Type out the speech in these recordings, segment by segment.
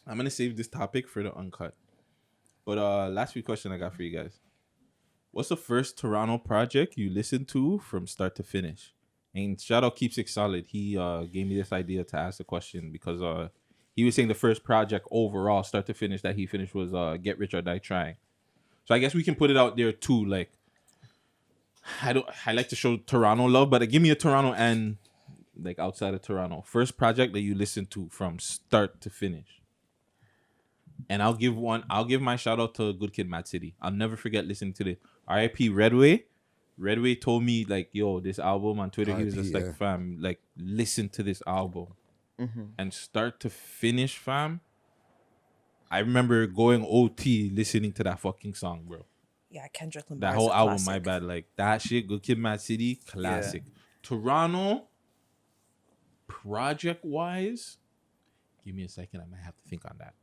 I'm gonna save this topic for the uncut. But last few question I got for you guys. What's the first Toronto project you listened to from start to finish? And shout out Keeps It Solid. He gave me this idea to ask the question because he was saying the first project overall, start to finish, that he finished was Get Rich or Die Trying. So I guess we can put it out there too. Like I like to show Toronto love, but give me a Toronto and like outside of Toronto. First project that you listened to from start to finish. And I'll give my shout out to Good Kid, Mad City. I'll never forget listening to the RIP Redway. Redway told me like, yo, this album on Twitter. He was just like, fam, like listen to this album. And start to finish, fam. I remember going OT listening to that fucking song, bro. Yeah, Kendrick Lamar. That whole album, my bad. Like that shit, Good Kid, Mad City, classic. Yeah. Toronto, project wise, give me a second. I might have to think on that.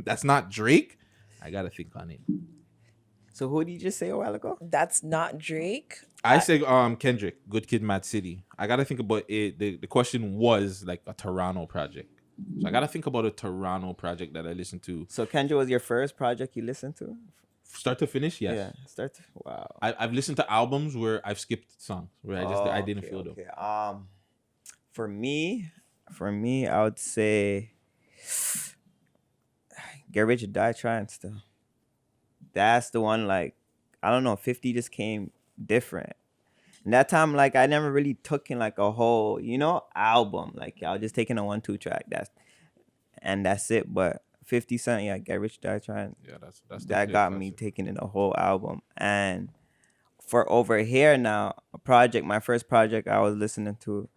That's not Drake. I gotta think on it. So who did you just say a while ago? That's not Drake. I say Kendrick, Good Kid, Mad City. I gotta think about it. The question was like a Toronto project. So I gotta think about a Toronto project that I listened to. So Kendrick was your first project you listened to? Start to finish, yes. Yeah, wow. I've listened to albums where I've skipped songs where I didn't feel them. For me, I would say Get Rich or Die Trying still. That's the one, like, I don't know, 50 just came different. And that time, like, I never really took in, like, a whole, album. Like, I was just taking a 1-2 track. That's it. But 50 Cent, yeah, Get Rich or Die Trying. Yeah, that's that got me taking in a whole album. And for over here now, my first project I was listening to,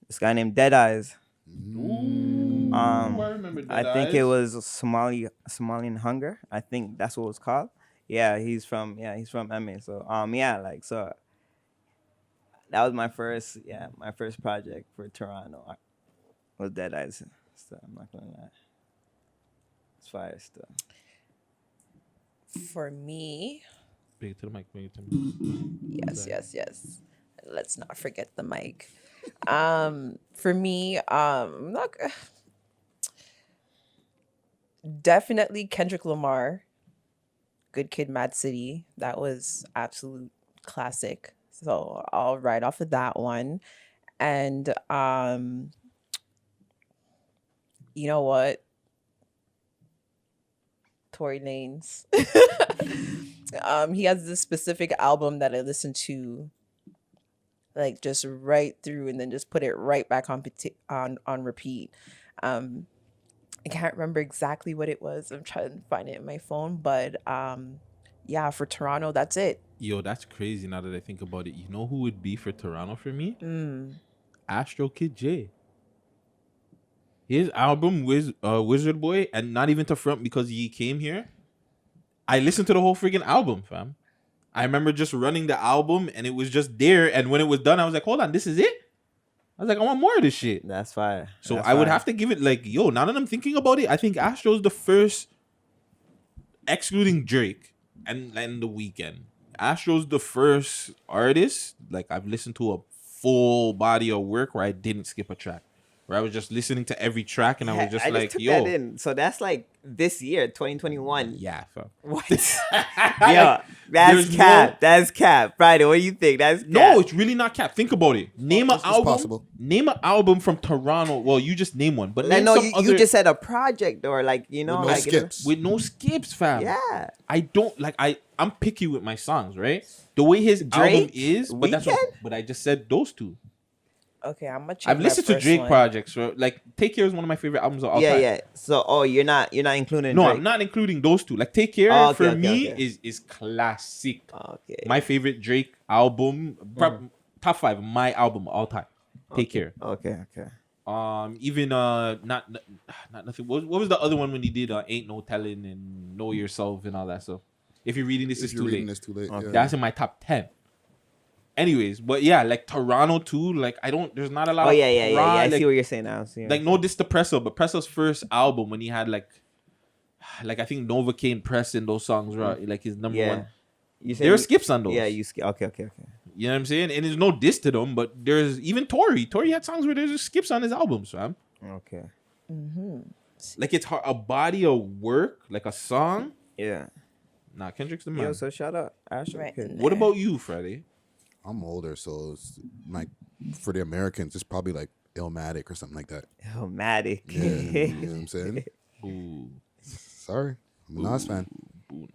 this guy named Dead Eyes. I remember Dead Eyes. Think it was Somalian Hunger. I think that's what it was called. Yeah, he's from MA. So so that was my first project for Toronto. Was Dead Eyes. So I'm not gonna lie. It's fire stuff. For me, bring it to the mic. Yes. Let's not forget the mic. For me, definitely Kendrick Lamar, Good Kid, Mad City. That was absolute classic. So I'll write off of that one. And you know what? Tory Lanez. He has this specific album that I listen to like just right through and then just put it right back on repeat. I can't remember exactly what it was. I'm trying to find it in my phone, but yeah, for Toronto, that's it. Yo, that's crazy now that I think about it. You know who would be for Toronto for me? Astro Kid J. His album Wizard Boy, and not even to front because he came here. I listened to the whole freaking album, fam. I remember just running the album and it was just there. And when it was done, I was like, hold on, this is it? I was like, I want more of this shit. That's fire. So I would have to give it like, yo, now that I'm thinking about it, I think Astro's the first, excluding Drake and The Weeknd. Astro's the first artist, like I've listened to a full body of work where I didn't skip a track. Where I was just listening to every track and I was just like, yo. That in. So that's like this year, 2021. Yeah, fam. What? Yo, that's cap. No... That's cap. Friday, what do you think? That's cap. No, it's really not cap. Think about it. Name an album. Possible. Name an album from Toronto. Well, you just name one. But you just said a project or like, with no like skips. With no skips, fam. Yeah. I don't like I'm picky with my songs, right? The way his album is, but but I just said those two. Okay, I'm gonna check. I've listened to Drake projects, so like Take Care is one of my favorite albums of all time. Yeah. So you're not including No, Drake? I'm not including those two. Like Take Care for me is classic. Okay. My favorite Drake album, top 5 my album of all time. Take Care. Okay. Even not nothing. What was the other one when he did Ain't No Telling and Know Yourself and all that stuff? If you're reading this, it's too late. Okay. That's in my top 10. Anyways, but yeah, like Toronto too. Like there's not a lot. Yeah. I see what you're saying now. Like no diss to Pressa, but Pressa's first album when he had like I think Novocaine, Press and those songs were like his number one. There are skips on those. Yeah, you skip. Okay. You know what I'm saying? And there's no diss to them, but there's even Tory. Tory had songs where there's just skips on his albums, fam. Okay. Like it's hard, a body of work, like a song. Yeah. Nah, Kendrick's the man. Yo, so shout out Asher. Right. Kid. What about you, Friday? I'm older, so it's like for the Americans, it's probably like Illmatic or something like that. Illmatic. Yeah, you know what I'm saying? Ooh, Sorry, I'm a Nas fan. boo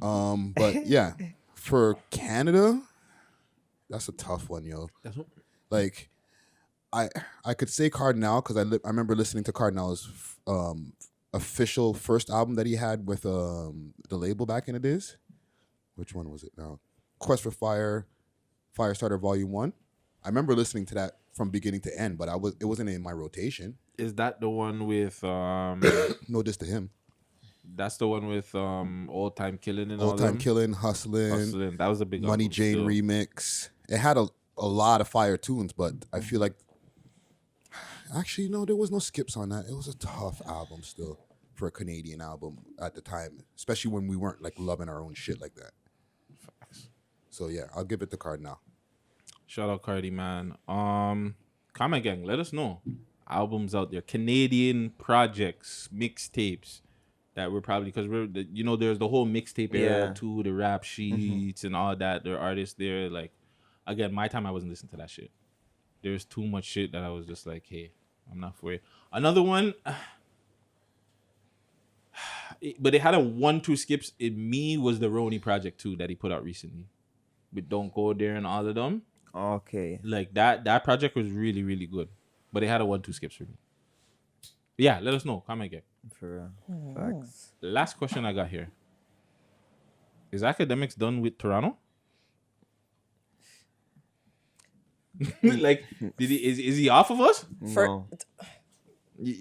Nas. But yeah, for Canada, that's a tough one, yo. That's what. Like, I could say Cardinal because I remember listening to Cardinal's official first album that he had with the label back in the days. Which one was it now? Quest for Fire, Firestarter Volume 1. I remember listening to that from beginning to end, but it wasn't in my rotation. Is that the one with No diss to him. That's the one with Old Time Killing and all Old Time them? Killing, Hustling, That was a big Money album Jane still. remix. It had a lot of fire tunes, but I feel like actually no, there was no skips on that. It was a tough album still for a Canadian album at the time, especially when we weren't like loving our own shit like that. Facts. So yeah, I'll give it to Cardinal. Shout out Cardi, man. Comment gang, let us know. Albums out there, Canadian projects, mixtapes that we're probably because there's the whole mixtape era Yeah. too, the rap sheets and all that. There are artists there. Like again, my time I wasn't listening to that shit. There's too much shit that I was just like, hey, I'm not for it. Another one, but it had a 1-2 skips in me was the Roni project too that he put out recently. But Don't Go There and all of them. Okay. Like that project was really, really good. But it had a 1-2 skips for me. Yeah, let us know. Comment again. For real. Facts. The last question I got here. Is Akademiks done with Toronto? Like, is he off of us? For, No.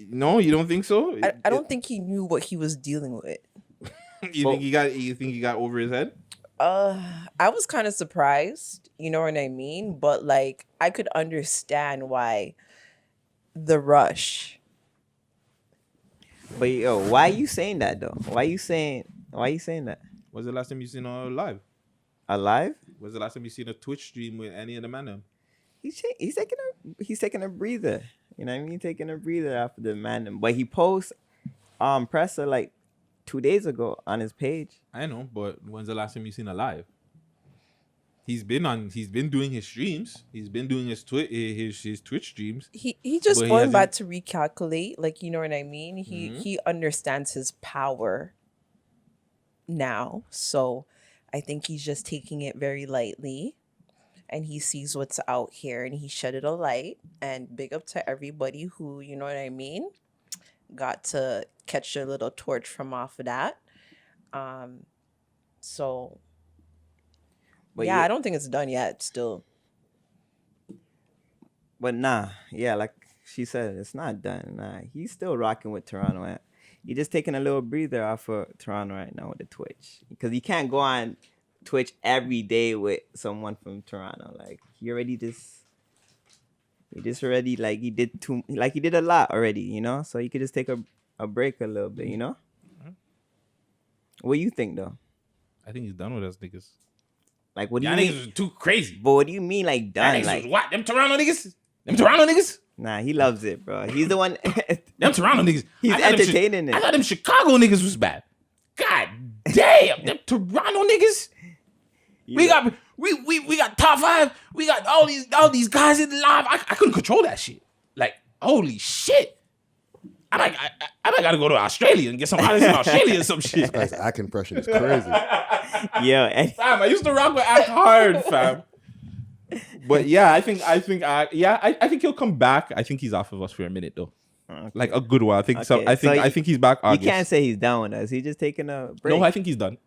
No, you don't think so? I don't think he knew what he was dealing with. You think he got over his head? I was kind of surprised, you know what I mean? But like I could understand why the rush. But yo, why you saying that though? Why you saying that? When's the last time you seen a live? Alive? When's the last time you seen a Twitch stream with any of the man? He's taking a breather. You know what I mean? Taking a breather after the man. But he posts pressa like 2 days ago on his page. I know, but when's the last time you seen a live? He's been doing his streams. He's been doing his Twitch streams. He just But he going back hasn't- to recalculate, like you know what I mean? He understands his power now. So I think he's just taking it very lightly. And he sees what's out here and he shedded a light. And big up to everybody who, you know what I mean, got to catch a little torch from off of that. So But yeah, I don't think it's done yet still. But nah, yeah, like she said, it's not done. Nah, he's still rocking with Toronto. He's just taking a little breather off of Toronto right now with the Twitch. Because he can't go on Twitch every day with someone from Toronto. Like he already like he did a lot already, you know? So he could just take a break a little bit, you know? What do you think though? I think he's done with us niggas. Like what do Y'all you niggas mean? was too crazy. But what do you mean like Y'all done? niggas Like was what? Them Toronto niggas? Them Toronto niggas? nah, he loves it, bro. He's the one. Them Toronto niggas. He's I thought them entertaining it. I thought them Chicago niggas was bad. God damn, them Toronto niggas. We got top 5. We got all these guys in the live. I couldn't control that shit. Like holy shit. I might gotta go to Australia and get some artists in Australia or some shit. This guy's act impression is crazy. Yo, and Fam, I used to rock with Act Hard, fam. But yeah, I think he'll come back. I think he's off of us for a minute though, like a good while. I think so. Okay, I think he's back. you August. can't say he's down with us. He's just taking a break. No, I think he's done.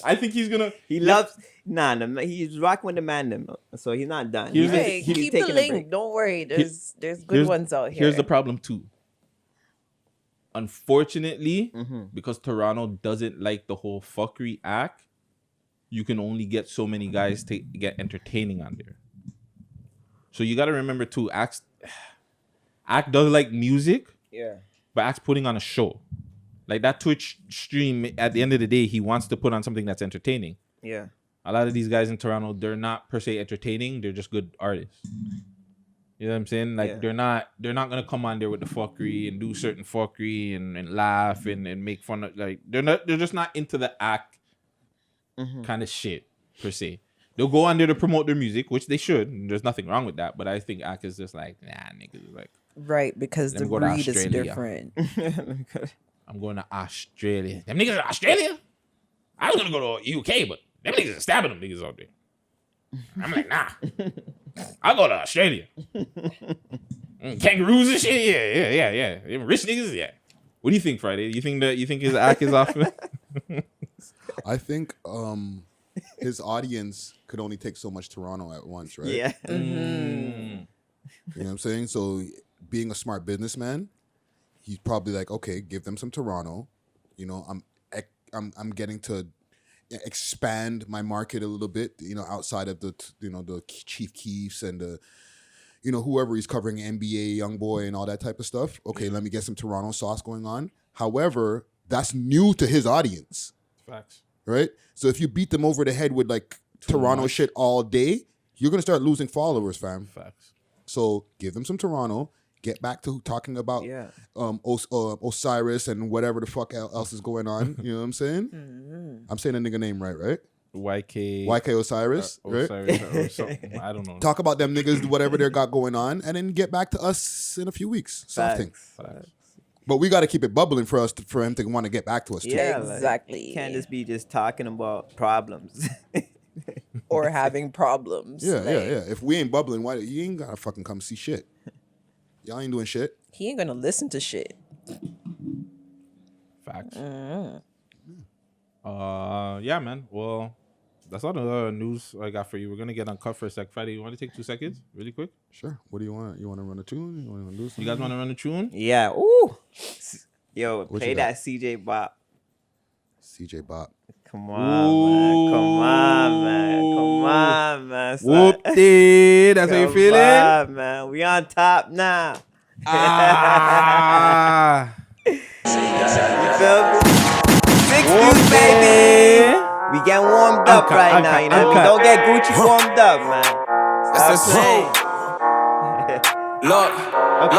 I think he's gonna. He loves he's rocking with the man them, so he's not done. Here's the- Hey, He's keep the taking a link. break. Don't worry. There's good ones out here. Here's the problem too. Unfortunately, Mm-hmm. because Toronto doesn't like the whole fuckery act, you can only get so many guys to get entertaining on there. So you got to remember too, Act does like music, Yeah. but Act's putting on a show. Like that Twitch stream, at the end of the day, he wants to put on something that's entertaining. Yeah. A lot of these guys in Toronto, they're not per se entertaining. They're just good artists. You You know what I'm saying? Like Yeah. they're not gonna come on there with the fuckery and do certain fuckery and laugh and make fun of, like they're just not into the act kind of shit per se. They'll go on there to promote their music, which they should, and there's nothing wrong with that. But I think act is just like, nah, niggas is like, Right, because Let the me go to breed is Australia. different. I'm going to Australia. Them niggas in Australia? I was gonna go to UK, but them niggas are stabbing them niggas out there. I'm like, nah. I'll go to Australia. Kangaroos and shit. Yeah. Them rich niggas, yeah. What do you think, Friday? You think his act is off? I think his audience could only take so much Toronto at once, right? Yeah. You know what I'm saying? So being a smart businessman, he's probably like, okay, give them some Toronto. You know, I'm getting to expand my market a little bit, you know, outside of the Chief Keefs and the, you know, whoever he's covering, NBA, Youngboy and all that type of stuff. Okay, let me get some Toronto sauce going on. However, that's new to his audience. Facts. Right? So if you beat them over the head with like Toronto shit all day, you're going to start losing followers, fam. Facts. So give them some Toronto. Get back to talking about Osiris and whatever the fuck else is going on. You know what I'm saying? I'm saying a nigga name right? YK Osiris, right? Osiris or I don't know. Talk about them niggas, whatever they got going on, and then get back to us in a few weeks. Something. But we got to keep it bubbling for him to want to get back to us too. Yeah, Exactly. Like, can't just be just talking about problems. Or having problems. Yeah. Like, If we ain't bubbling, why you ain't gotta fucking come see shit? Y'all ain't doing shit. He ain't gonna listen to shit. Facts. Yeah, man. Well, that's all the news I got for you. We're gonna get Uncut for a sec. Friday, you want to take 2 seconds, really quick? Sure. What do you want? You want to run a tune? You want to do something? You guys want to run a tune? Yeah. Ooh. Yo, What play you got? that CJ Bop. CJ Bop. Come on, man. Whoop-dee. That's how you feeling? Come on, man. We on top now. Ah. You feel me? 60s, baby. We getting warmed up right now, you know what I mean? Don't get Gucci warmed up, man. Stop playing. Look. Okay.